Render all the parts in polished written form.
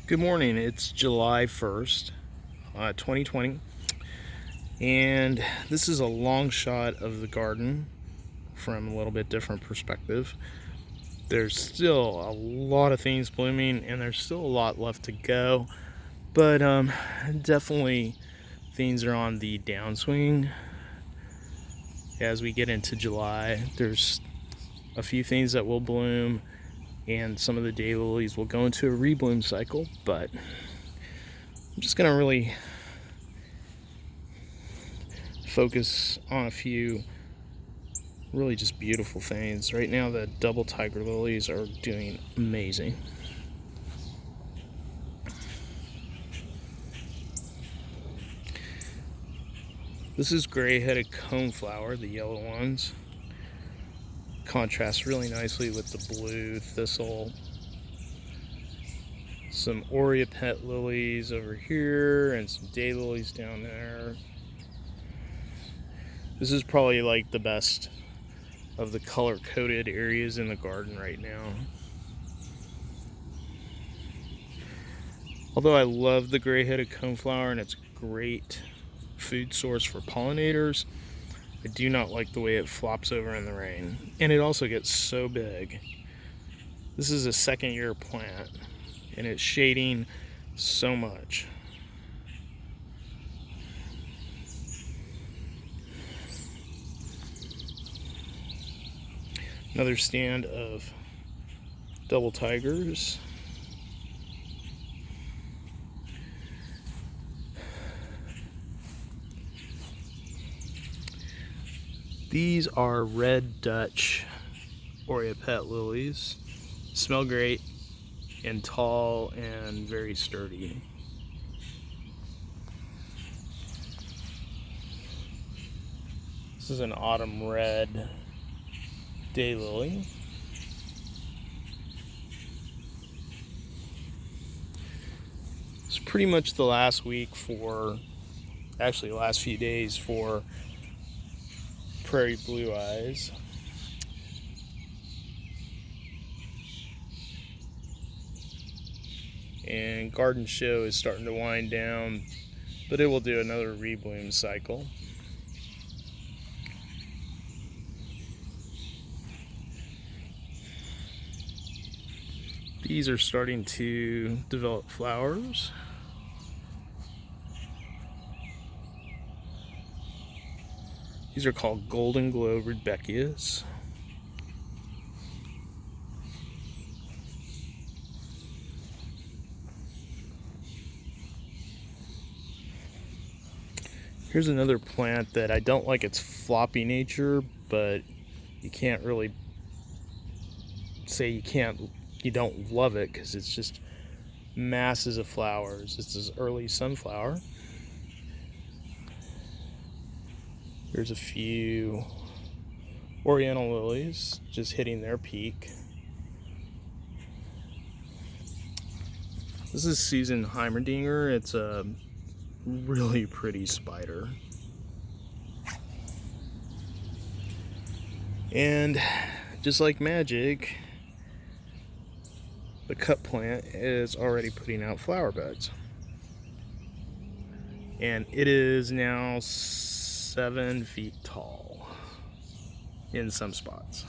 Good morning. It's July 1st, 2020, and this is a long shot of the garden from a little bit different perspective. There's still a lot of things blooming, and there's still a lot left to go, but definitely things are on the downswing as we get into July. There's a few things that will bloom, and some of the daylilies will go into a rebloom cycle, but I'm just going to really focus on a few really just beautiful things. Right now, the double tiger lilies are doing amazing. This is gray-headed coneflower, the yellow ones. Contrasts really nicely with the blue thistle. Some Oreopet lilies over here and some daylilies down there. This is probably like the best of the color-coded areas in the garden right now. Although I love the gray-headed coneflower and it's a great food source for pollinators, I do not like the way it flops over in the rain. And it also gets so big. This is a second-year plant, and it's shading so much. Another stand of double tigers. These are red Dutch Oreopet lilies. Smell great and tall and very sturdy. This is an autumn red daylily. It's pretty much the last week for, actually the last few days for prairie blue eyes. And garden show is starting to wind down, but it will do another rebloom cycle. These are starting to develop flowers. These are called Golden Glow Rudbeckias. Here's another plant that I don't like its floppy nature, but you can't really say you don't love it because it's just masses of flowers. It's this early sunflower. There's a few oriental lilies just hitting their peak. This is Susan Heimerdinger. It's a really pretty spider. And just like magic, the cut plant is already putting out flower buds. And it is now 7 feet tall in some spots.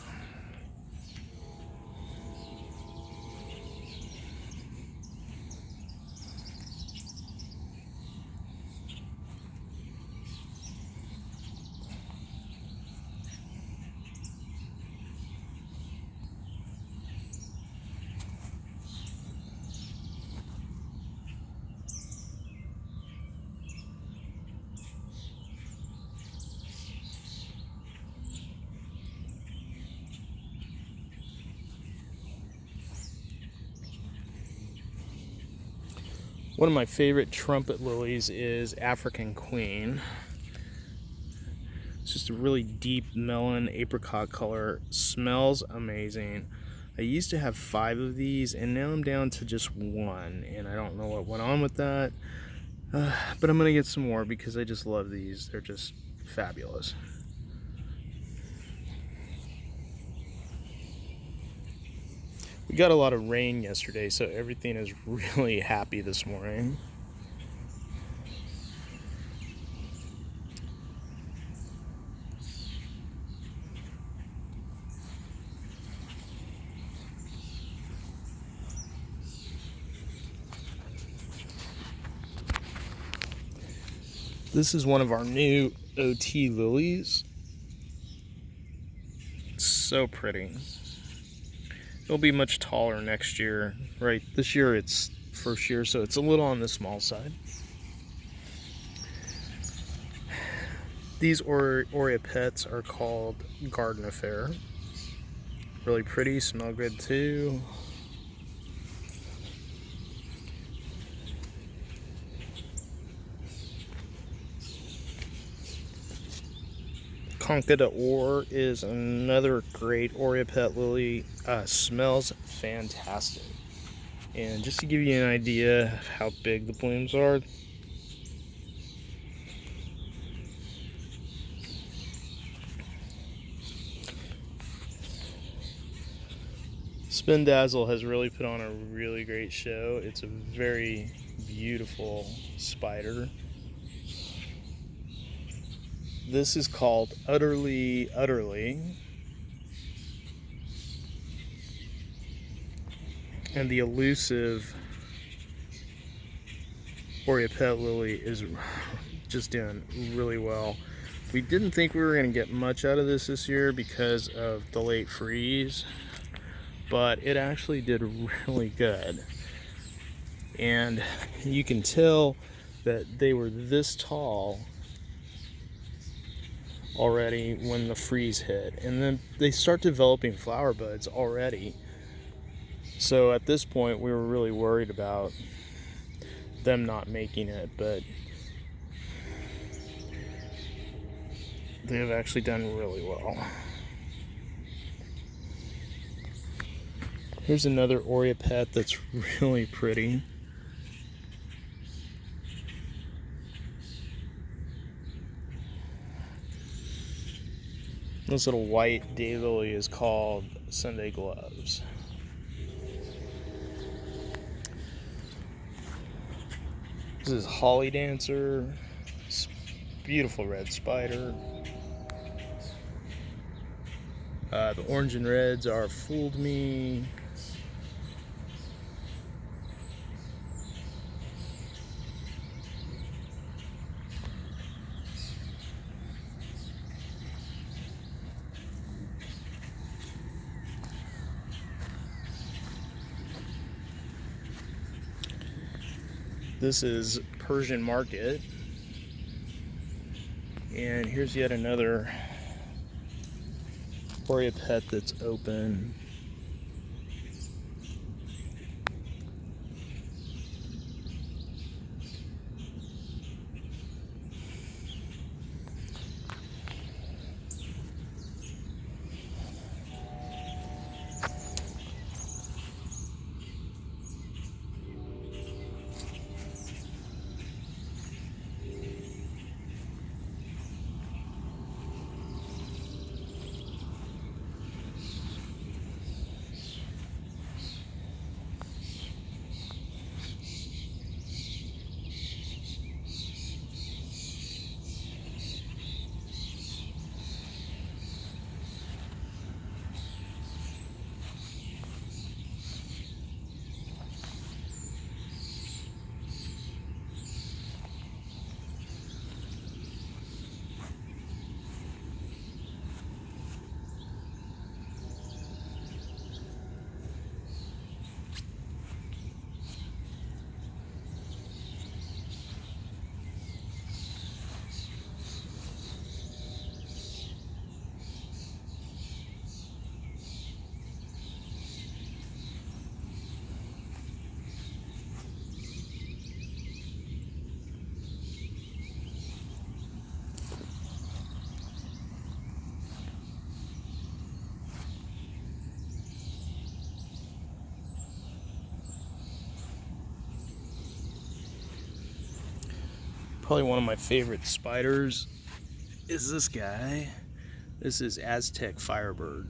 One of my favorite trumpet lilies is African Queen. It's just a really deep melon apricot color. Smells amazing. I used to have 5 of these, and now I'm down to just 1, and I don't know what went on with that. But I'm gonna get some more because I just love these. They're just fabulous. We got a lot of rain yesterday, so everything is really happy this morning. This is one of our new OT lilies. It's so pretty. It'll be much taller next year. Right, this year it's first year, so it's a little on the small side. These Oreopets are called Garden Affair. Really pretty, smell good too. Conca d'Or is another great Oreopet lily. Smells fantastic. And just to give you an idea of how big the blooms are, Spin Dazzle has really put on a really great show. It's a very beautiful spider. This is called Utterly Utterly. And the elusive Oreopet lily is just doing really well. We didn't think we were going to get much out of this year because of the late freeze, but it actually did really good. And you can tell that they were this tall already when the freeze hit, and then they start developing flower buds already. So at this point we were really worried about them not making it, but they have actually done really well. Here's another Oreopet that's really pretty. This little white daylily is called Sunday Gloves. This is Holly Dancer. Beautiful red spider. The orange and reds are Fooled Me. This is Persian Market. And here's yet another Oreopet that's open. Probably one of my favorite spiders is this guy. This is Aztec Firebird.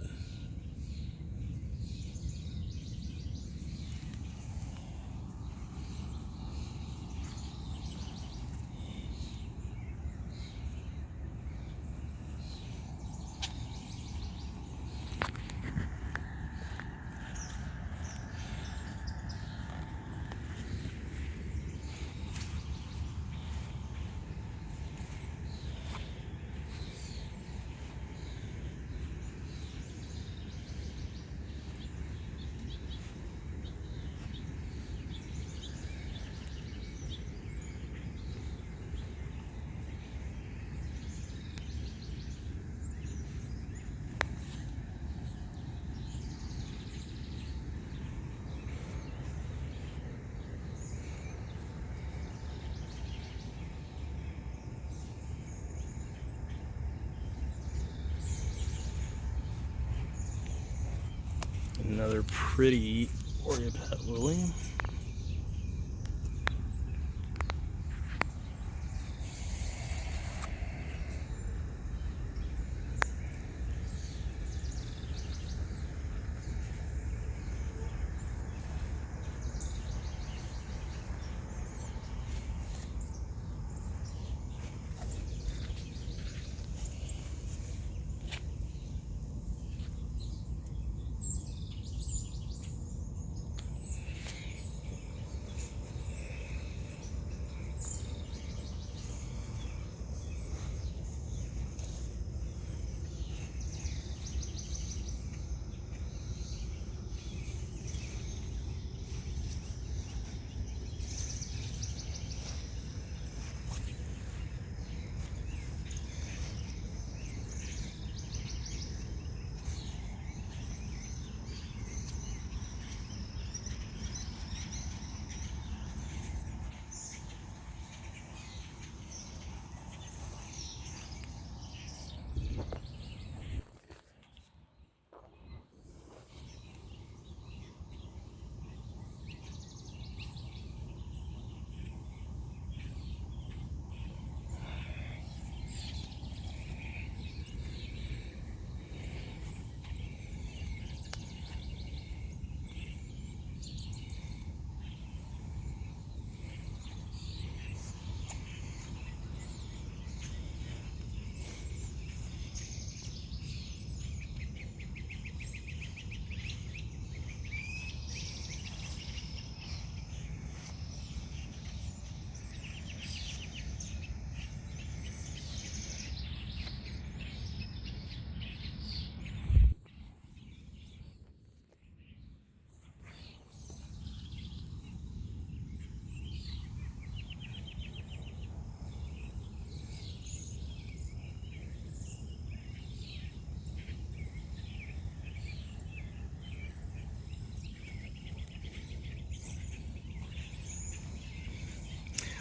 another pretty Orchid Pet Lily.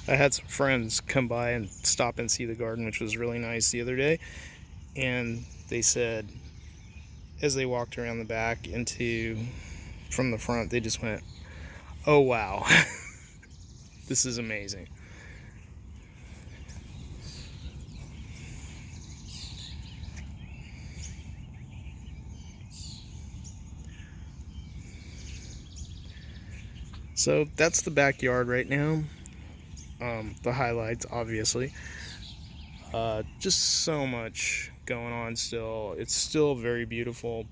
I had some friends come by and stop and see the garden, which was really nice the other day, and they said as they walked around the back into from the front, they just went, "Oh wow, this is amazing." So that's the backyard right now. The highlights, obviously. Just so much going on still. It's still very beautiful,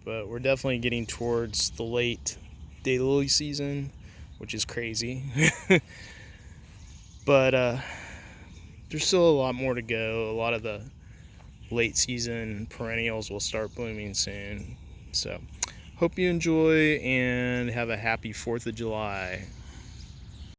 but we're definitely getting towards the late daylily season, which is crazy. But there's still a lot more to go. A lot of the late season perennials will start blooming soon. So, hope you enjoy and have a happy 4th of July.